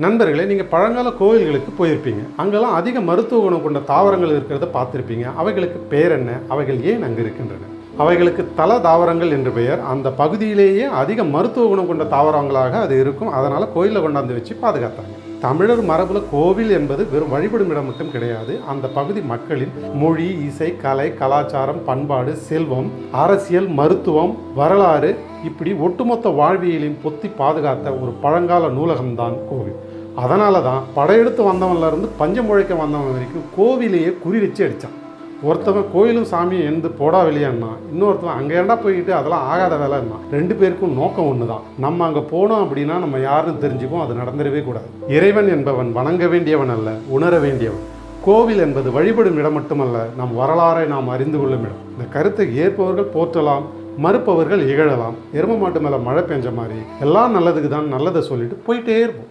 நண்பர்களே, நீங்கள் பழங்கால கோவில்களுக்கு போயிருப்பீங்க. அங்கெல்லாம் அதிக மருத்துவ குணம் கொண்ட தாவரங்கள் இருக்கிறத பார்த்துருப்பீங்க. அவைகளுக்கு பேர் என்ன? அவைகள் ஏன் அங்கு இருக்கின்றன? அவைகளுக்கு தல தாவரங்கள் என்று பெயர். அந்த பகுதியிலேயே அதிக மருத்துவ குணம் கொண்ட தாவரங்களாக அது இருக்கும். அதனால் கோயிலில் கொண்டாந்து வச்சு பாதுகாத்தாங்க. தமிழர் மரபில் கோவில் என்பது வெறும் வழிபடும் இடம் மட்டும் கிடையாது. அந்த பகுதி மக்களின் மொழி, இசை, கலை, கலாச்சாரம், பண்பாடு, செல்வம், அரசியல், மருத்துவம், வரலாறு, இப்படி ஒட்டுமொத்த வாழ்வியலின் பொத்தி பாதுகாத்த ஒரு பழங்கால நூலகம்தான் கோவில். அதனால தான் படையெடுத்து வந்தவன்லேருந்து பஞ்சம் முழைக்க வந்தவன் வரைக்கும் கோவிலையே குறி வச்சு அடித்தான். ஒருத்தவன் கோயிலும் சாமியும் எழுந்து போடா வெளியான்னா, இன்னொருத்தவன் அங்கே ஏண்டா போய்கிட்டு அதெல்லாம் ஆகாத வேலைன்னா. ரெண்டு பேருக்கும் நோக்கம் ஒன்று தான். நம்ம அங்கே போனோம் அப்படின்னா நம்ம யாருன்னு தெரிஞ்சுப்போம். அது நடந்துடவே கூடாது. இறைவன் என்பவன் வணங்க வேண்டியவன் அல்ல, உணர வேண்டியவன். கோவில் என்பது வழிபடும் இடம் மட்டுமல்ல, நம் வரலாறை நாம் அறிந்து கொள்ளும் இடம். இந்த கருத்தை ஏற்பவர்கள் போற்றலாம், மறுப்பவர்கள் இகழலாம். எரும மாட்டு மேலே மழை பெஞ்ச மாதிரி எல்லாம் நல்லதுக்கு தான் நல்லதை சொல்லிட்டு போயிட்டே இருப்போம்.